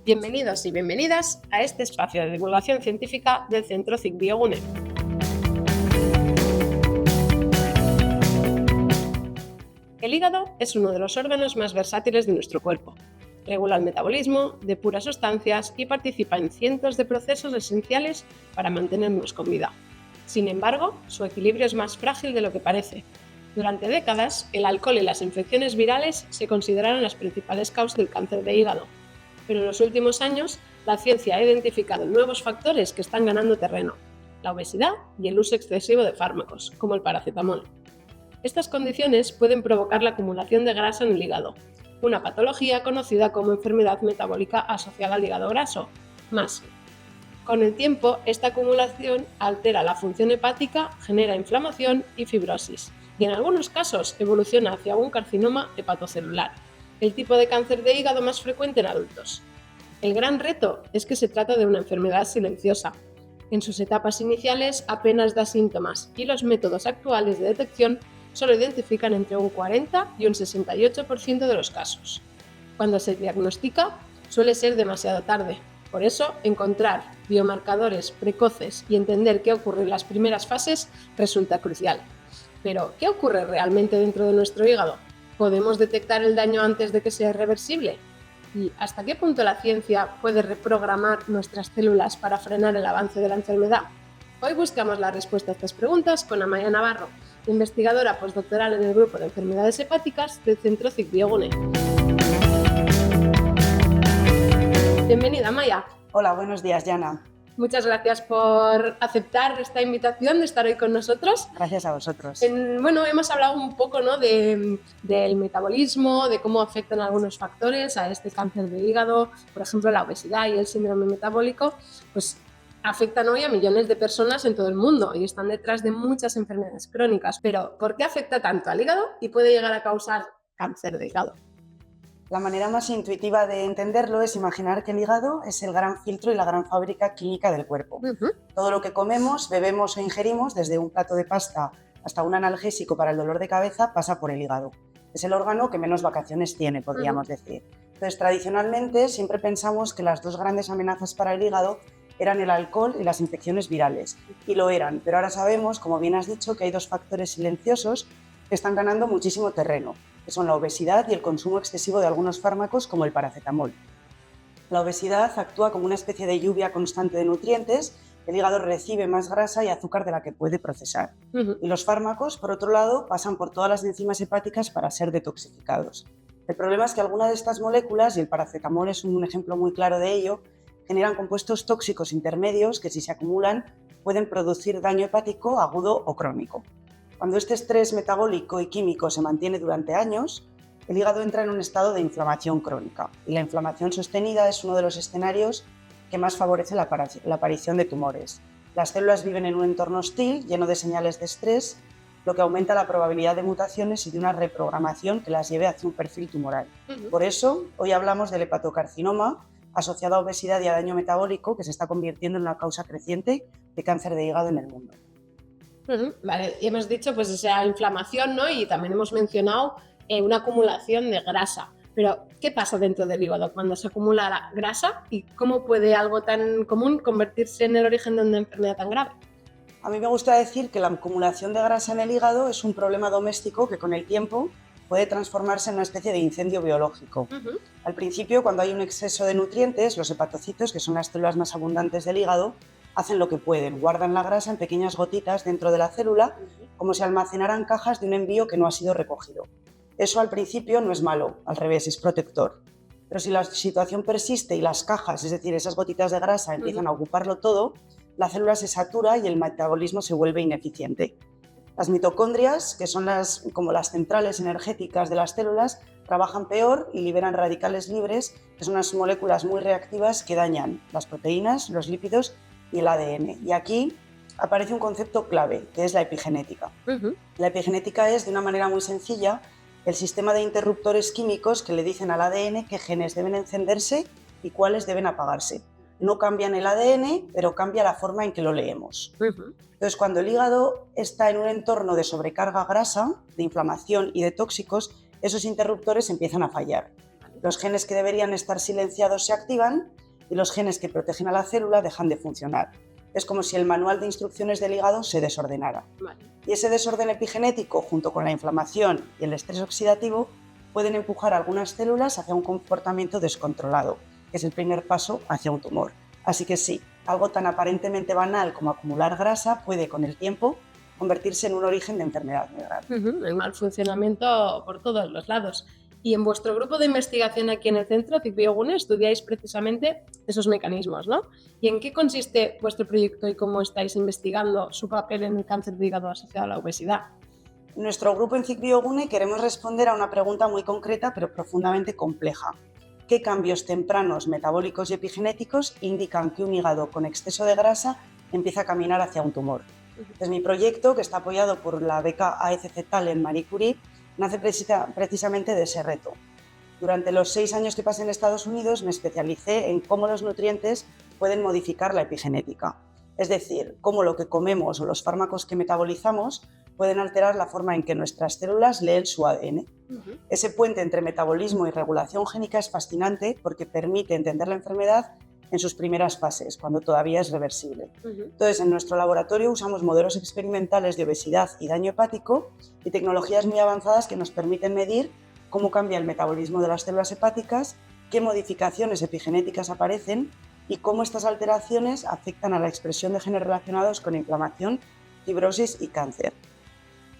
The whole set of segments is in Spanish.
Bienvenidos y bienvenidas a este espacio de divulgación científica del Centro CIC Biogune. El hígado es uno de los órganos más versátiles de nuestro cuerpo. Regula el metabolismo, depura sustancias y participa en cientos de procesos esenciales para mantenernos con vida. Sin embargo, su equilibrio es más frágil de lo que parece. Durante décadas, el alcohol y las infecciones virales se consideraron las principales causas del cáncer de hígado. Pero en los últimos años, la ciencia ha identificado nuevos factores que están ganando terreno: la obesidad y el uso excesivo de fármacos, como el paracetamol. Estas condiciones pueden provocar la acumulación de grasa en el hígado, una patología conocida como enfermedad metabólica asociada al hígado graso, MASH. Con el tiempo, esta acumulación altera la función hepática, genera inflamación y fibrosis, y en algunos casos evoluciona hacia un carcinoma hepatocelular, el tipo de cáncer de hígado más frecuente en adultos. El gran reto es que se trata de una enfermedad silenciosa. En sus etapas iniciales apenas da síntomas y los métodos actuales de detección solo identifican entre un 40 y un 68% de los casos. Cuando se diagnostica, suele ser demasiado tarde. Por eso, encontrar biomarcadores precoces y entender qué ocurre en las primeras fases resulta crucial. Pero, ¿qué ocurre realmente dentro de nuestro hígado? ¿Podemos detectar el daño antes de que sea irreversible? ¿Y hasta qué punto la ciencia puede reprogramar nuestras células para frenar el avance de la enfermedad? Hoy buscamos la respuesta a estas preguntas con Amaia Navarro, investigadora postdoctoral en el grupo de enfermedades hepáticas del Centro CIC Biogune. Bienvenida, Amaia. Hola, buenos días, Yana. Muchas gracias por aceptar esta invitación de estar hoy con nosotros. Gracias a vosotros. Hemos hablado un poco, ¿no?, del metabolismo, de cómo afectan algunos factores a este cáncer de hígado, por ejemplo, la obesidad y el síndrome metabólico, pues afectan hoy a millones de personas en todo el mundo y están detrás de muchas enfermedades crónicas. Pero, ¿por qué afecta tanto al hígado y puede llegar a causar cáncer de hígado? La manera más intuitiva de entenderlo es imaginar que el hígado es el gran filtro y la gran fábrica química del cuerpo. Todo lo que comemos, bebemos o ingerimos, desde un plato de pasta hasta un analgésico para el dolor de cabeza, pasa por el hígado. Es el órgano que menos vacaciones tiene, podríamos decir. Entonces, tradicionalmente, siempre pensamos que las dos grandes amenazas para el hígado eran el alcohol y las infecciones virales. Y lo eran, pero ahora sabemos, como bien has dicho, que hay dos factores silenciosos que están ganando muchísimo terreno, que son la obesidad y el consumo excesivo de algunos fármacos como el paracetamol. La obesidad actúa como una especie de lluvia constante de nutrientes. El hígado recibe más grasa y azúcar de la que puede procesar. Y los fármacos, por otro lado, pasan por todas las enzimas hepáticas para ser detoxificados. El problema es que algunas de estas moléculas, y el paracetamol es un ejemplo muy claro de ello, generan compuestos tóxicos intermedios que, si se acumulan, pueden producir daño hepático agudo o crónico. Cuando este estrés metabólico y químico se mantiene durante años, el hígado entra en un estado de inflamación crónica, y la inflamación sostenida es uno de los escenarios que más favorece la aparición de tumores. Las células viven en un entorno hostil, lleno de señales de estrés, lo que aumenta la probabilidad de mutaciones y de una reprogramación que las lleve hacia un perfil tumoral. Por eso, hoy hablamos del hepatocarcinoma, asociado a obesidad y a daño metabólico, que se está convirtiendo en una causa creciente de cáncer de hígado en el mundo. Vale, y hemos dicho pues esa inflamación, ¿no? Y también hemos mencionado una acumulación de grasa. Pero, ¿qué pasa dentro del hígado cuando se acumula la grasa y cómo puede algo tan común convertirse en el origen de una enfermedad tan grave? A mí me gusta decir que la acumulación de grasa en el hígado es un problema doméstico que con el tiempo puede transformarse en una especie de incendio biológico. Al principio, cuando hay un exceso de nutrientes, los hepatocitos, que son las células más abundantes del hígado, hacen lo que pueden, guardan la grasa en pequeñas gotitas dentro de la célula, como si almacenaran cajas de un envío que no ha sido recogido. Eso al principio no es malo, al revés, es protector. Pero si la situación persiste y las cajas, es decir, esas gotitas de grasa, empiezan a ocuparlo todo, la célula se satura y el metabolismo se vuelve ineficiente. Las mitocondrias, que son como las centrales energéticas de las células, trabajan peor y liberan radicales libres, que son unas moléculas muy reactivas que dañan las proteínas, los lípidos y el ADN. Y aquí aparece un concepto clave, que es la epigenética. La epigenética es, de una manera muy sencilla, el sistema de interruptores químicos que le dicen al ADN qué genes deben encenderse y cuáles deben apagarse. No cambian el ADN, pero cambia la forma en que lo leemos. Entonces, cuando el hígado está en un entorno de sobrecarga grasa, de inflamación y de tóxicos, esos interruptores empiezan a fallar. Los genes que deberían estar silenciados se activan y los genes que protegen a la célula dejan de funcionar. Es como si el manual de instrucciones del hígado se desordenara. Vale. Y ese desorden epigenético, junto con la inflamación y el estrés oxidativo, pueden empujar a algunas células hacia un comportamiento descontrolado, que es el primer paso hacia un tumor. Así que sí, algo tan aparentemente banal como acumular grasa puede, con el tiempo, convertirse en un origen de enfermedad muy grave. El mal funcionamiento por todos los lados. Y en vuestro grupo de investigación aquí en el centro, CicBioGune, estudiáis precisamente esos mecanismos, ¿no? ¿Y en qué consiste vuestro proyecto y cómo estáis investigando su papel en el cáncer de hígado asociado a la obesidad? En nuestro grupo en CicBioGune queremos responder a una pregunta muy concreta pero profundamente compleja. ¿Qué cambios tempranos metabólicos y epigenéticos indican que un hígado con exceso de grasa empieza a caminar hacia un tumor? Pues mi proyecto, que está apoyado por la beca AECC Talent Marie Curie, nace precisamente de ese reto. Durante los 6 años que pasé en Estados Unidos me especialicé en cómo los nutrientes pueden modificar la epigenética, es decir, cómo lo que comemos o los fármacos que metabolizamos pueden alterar la forma en que nuestras células leen su ADN. Ese puente entre metabolismo y regulación génica es fascinante porque permite entender la enfermedad en sus primeras fases, cuando todavía es reversible. Entonces, en nuestro laboratorio usamos modelos experimentales de obesidad y daño hepático y tecnologías muy avanzadas que nos permiten medir cómo cambia el metabolismo de las células hepáticas, qué modificaciones epigenéticas aparecen y cómo estas alteraciones afectan a la expresión de genes relacionados con inflamación, fibrosis y cáncer.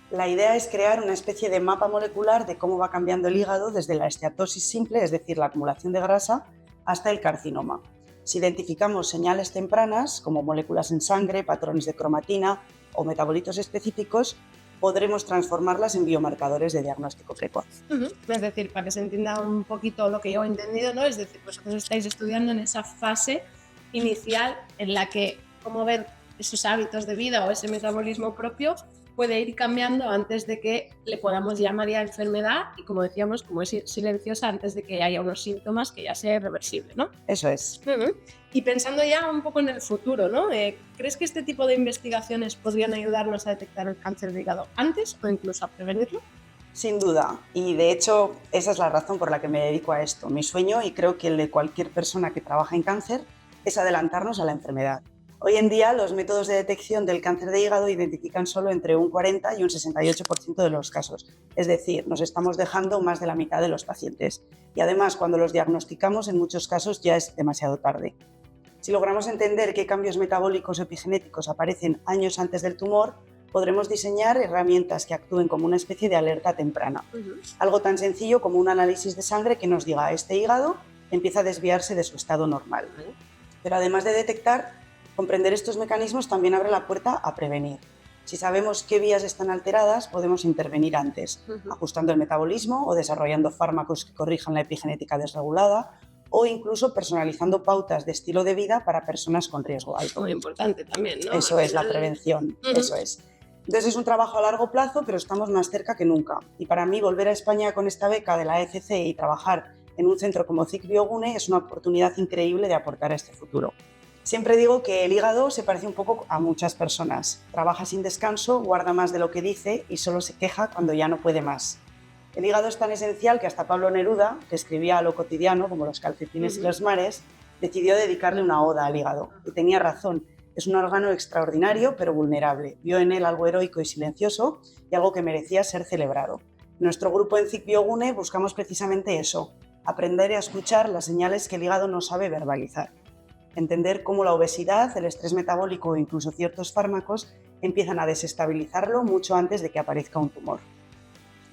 La idea es crear una especie de mapa molecular de cómo va cambiando el hígado desde la esteatosis simple, es decir, la acumulación de grasa, hasta el carcinoma. Si identificamos señales tempranas, como moléculas en sangre, patrones de cromatina o metabolitos específicos, podremos transformarlas en biomarcadores de diagnóstico precoz. Es decir, para que se entienda un poquito lo que yo he entendido, ¿no? Es decir, vosotros estáis estudiando en esa fase inicial en la que cómo ver esos hábitos de vida o ese metabolismo propio puede ir cambiando antes de que le podamos llamar ya enfermedad y, como decíamos, como es silenciosa, antes de que haya unos síntomas que ya sea irreversible, ¿no? Eso es. Y pensando ya un poco en el futuro, ¿no? ¿Crees que este tipo de investigaciones podrían ayudarnos a detectar el cáncer de hígado antes o incluso a prevenirlo? Sin duda, y de hecho esa es la razón por la que me dedico a esto. Mi sueño, y creo que el de cualquier persona que trabaja en cáncer, es adelantarnos a la enfermedad. Hoy en día los métodos de detección del cáncer de hígado identifican solo entre un 40 y un 68% de los casos. Es decir, nos estamos dejando más de la mitad de los pacientes. Y además, cuando los diagnosticamos, en muchos casos ya es demasiado tarde. Si logramos entender qué cambios metabólicos o epigenéticos aparecen años antes del tumor, podremos diseñar herramientas que actúen como una especie de alerta temprana. Algo tan sencillo como un análisis de sangre que nos diga: este hígado empieza a desviarse de su estado normal. Pero además de detectar, comprender estos mecanismos también abre la puerta a prevenir. Si sabemos qué vías están alteradas, podemos intervenir antes, ajustando el metabolismo o desarrollando fármacos que corrijan la epigenética desregulada, o incluso personalizando pautas de estilo de vida para personas con riesgo alto. Muy importante también, ¿no? Eso es, la prevención, eso es. Entonces es un trabajo a largo plazo, pero estamos más cerca que nunca. Y para mí volver a España con esta beca de la AECC y trabajar en un centro como CicBioGune es una oportunidad increíble de aportar a este futuro. Siempre digo que el hígado se parece un poco a muchas personas. Trabaja sin descanso, guarda más de lo que dice y solo se queja cuando ya no puede más. El hígado es tan esencial que hasta Pablo Neruda, que escribía a lo cotidiano, como los calcetines y los mares, decidió dedicarle una oda al hígado. Y tenía razón, es un órgano extraordinario pero vulnerable. Vio en él algo heroico y silencioso y algo que merecía ser celebrado. En nuestro grupo en CicBioGune buscamos precisamente eso, aprender a escuchar las señales que el hígado no sabe verbalizar. Entender cómo la obesidad, el estrés metabólico o incluso ciertos fármacos empiezan a desestabilizarlo mucho antes de que aparezca un tumor.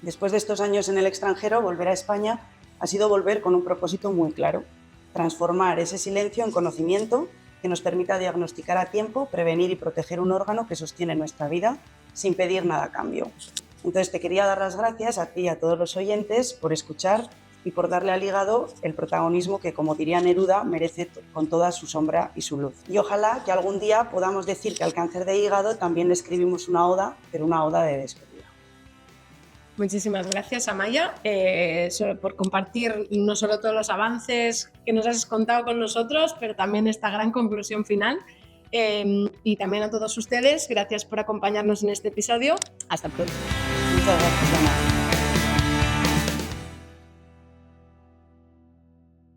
Después de estos años en el extranjero, volver a España ha sido volver con un propósito muy claro: transformar ese silencio en conocimiento que nos permita diagnosticar a tiempo, prevenir y proteger un órgano que sostiene nuestra vida sin pedir nada a cambio. Entonces te quería dar las gracias a ti y a todos los oyentes por escuchar y por darle al hígado el protagonismo que, como diría Neruda, merece con toda su sombra y su luz. Y ojalá que algún día podamos decir que al cáncer de hígado también le escribimos una oda, pero una oda de despedida. Muchísimas gracias, Amaya, por compartir no solo todos los avances que nos has contado con nosotros, pero también esta gran conclusión final. Y también a todos ustedes, gracias por acompañarnos en este episodio. Hasta pronto. Muchas gracias, Ana.